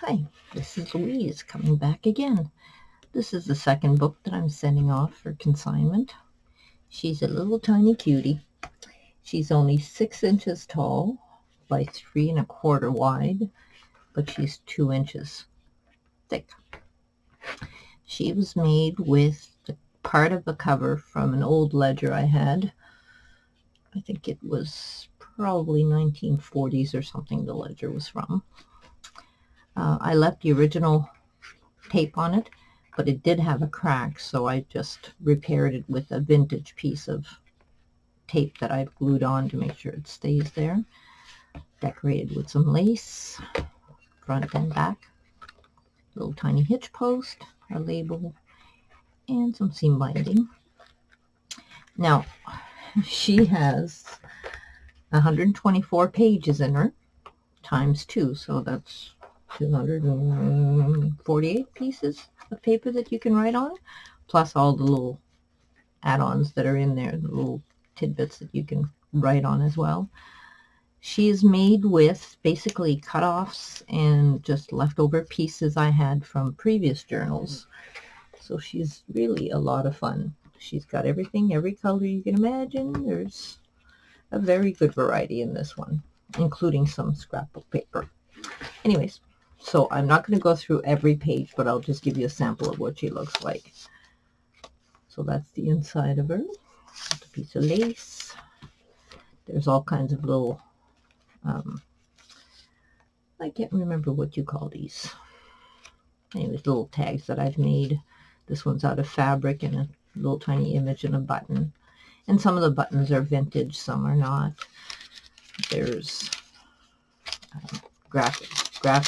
Hi, this is Louise coming back again. This is the second book that I'm sending off for consignment. She's a little tiny cutie. She's only 6 inches tall by 3 1/4 wide, but she's 2 inches thick. She was made with the part of the cover from an old ledger I had. I think it was probably 1940s or something the ledger was from. I left the original tape on it, but it did have a crack, so I just repaired it with a vintage piece of tape that I've glued on to make sure it stays there. Decorated with some lace, front and back, little tiny hitch post, a label, and some seam binding. Now, she has 124 pages in her, times 2, so that's 248 pieces of paper that you can write on, plus all the little add-ons that are in there, the little tidbits that you can write on as well. She is made with basically cut-offs and just leftover pieces I had from previous journals. So she's really a lot of fun. She's got everything, every color you can imagine. There's a very good variety in this one, including some scrapbook paper. Anyways, so I'm not going to go through every page, but I'll just give you a sample of what she looks like. So that's the inside of her. That's a piece of lace. There's all kinds of little, I can't remember what you call these. Anyways, little tags that I've made. This one's out of fabric and a little tiny image and a button. And some of the buttons are vintage, some are not. There's graph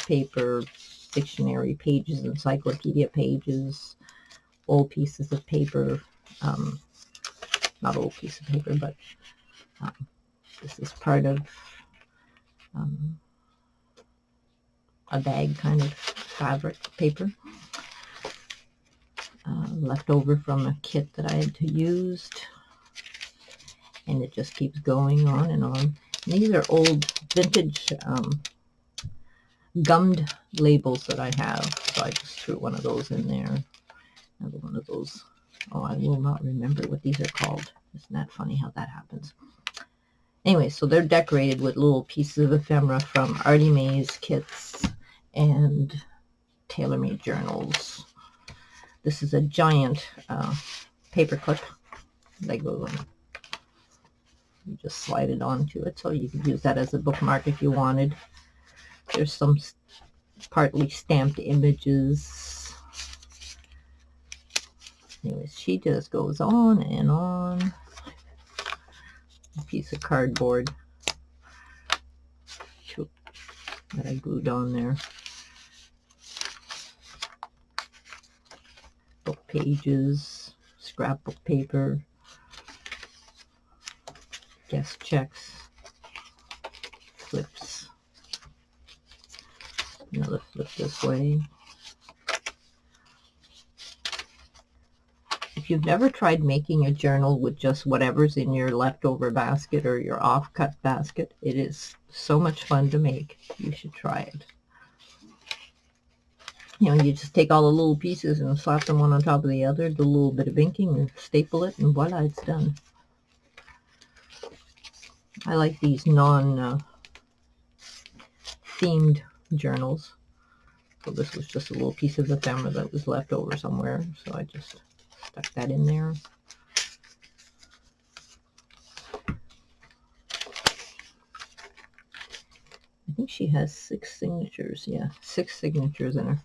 paper, dictionary pages, encyclopedia pages, old pieces of paper, not old piece of paper, but this is part of a bag kind of fabric paper, left over from a kit that I had used, and it just keeps going on and on. And these are old vintage gummed labels that I have, so I just threw one of those in there. Another one of those. Oh, I will not remember what these are called. Isn't that funny how that happens? Anyway, so they're decorated with little pieces of ephemera from Artie Mae's kits and tailor-made journals. This is a giant paper clip that goes on. You just slide it onto it, so you could use that as a bookmark if you wanted. There's some partly stamped images. Anyways, she just goes on and on. A piece of cardboard that I glued on there. Book pages, scrapbook paper, guest checks, flips. Another flip this way. If you've never tried making a journal with just whatever's in your leftover basket or your off-cut basket, it is so much fun to make. You should try it. You know, you just take all the little pieces and slap them one on top of the other, do a little bit of inking and staple it, and voila, it's done. I like these non-themed journals. So this was just a little piece of ephemera that was left over somewhere, so I just stuck that in there. I think she has 6 signatures. Yeah, 6 signatures in her.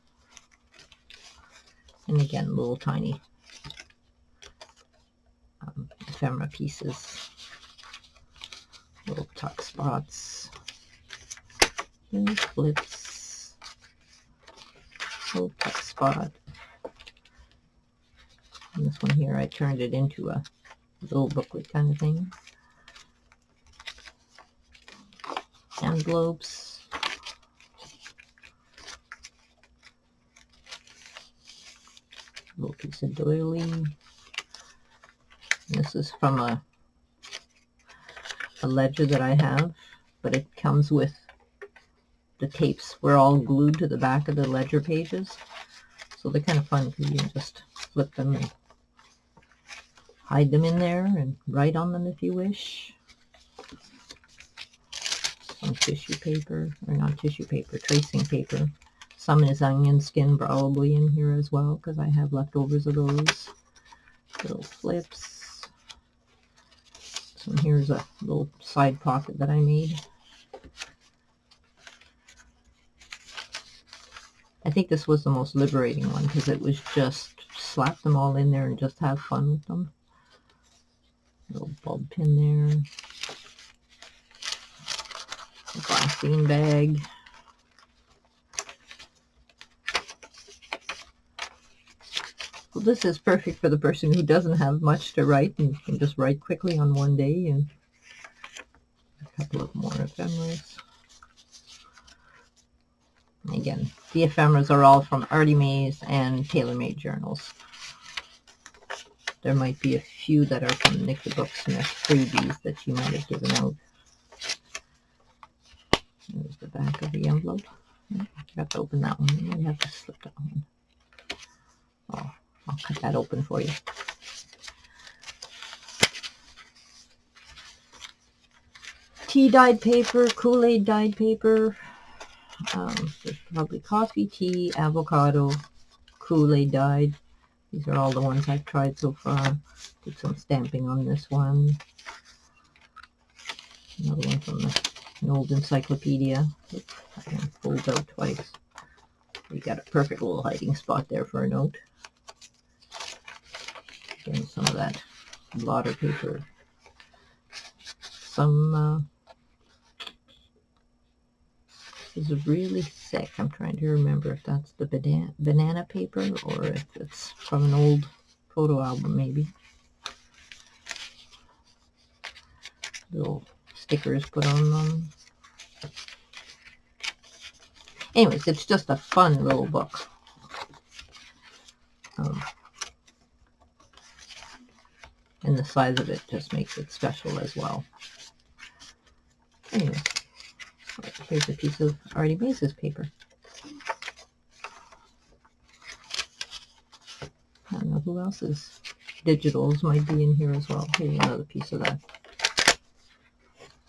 And again, little tiny ephemera pieces. Little tuck spots. And flips. Little tuck spot. And this one here, I turned it into a little booklet kind of thing. Envelopes. Little piece of doily. And this is from a ledger that I have, but it comes with the tapes were all glued to the back of the ledger pages. So they're kind of fun because you can just flip them and hide them in there and write on them if you wish. Some tissue paper, or not tissue paper, tracing paper. Some is onion skin probably in here as well because I have leftovers of those. Little flips. So here's a little side pocket that I made. I think this was the most liberating one because it was just slap them all in there and just have fun with them. Little bulb pin there. A glassine bag. Well, this is perfect for the person who doesn't have much to write and can just write quickly on one day. And a couple of more ephemeras. Again, the ephemeras are all from Artie Mae's and TaylorMade journals. There might be a few that are from Nick the Booksmith freebies that you might have given out. There's the back of the envelope. I forgot to open that one. I might have to slip that one. Oh, I'll cut that open for you. Tea dyed paper, Kool-Aid dyed paper. There's probably coffee, tea, avocado, Kool-Aid dyed. These are all the ones I've tried so far. Did some stamping on this one. Another one from an old encyclopedia. Oops, I can fold out twice. You got a perfect little hiding spot there for a note. Again, some of that blotter paper. Some is really thick. I'm trying to remember if that's the banana paper or if it's from an old photo album maybe. Little stickers put on them. Anyways, it's just a fun little book. And the size of it just makes it special as well. Anyways. Here's a piece of Artie Mae's paper. I don't know who else's digitals might be in here as well. Here's another piece of that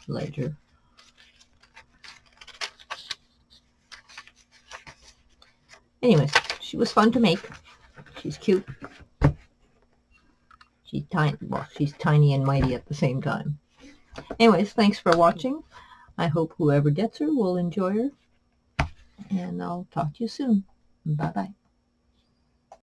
ledger. Anyways, she was fun to make. She's cute. She's tiny. Well, she's tiny and mighty at the same time. Anyways, thanks for watching. I hope whoever gets her will enjoy her. And I'll talk to you soon. Bye-bye.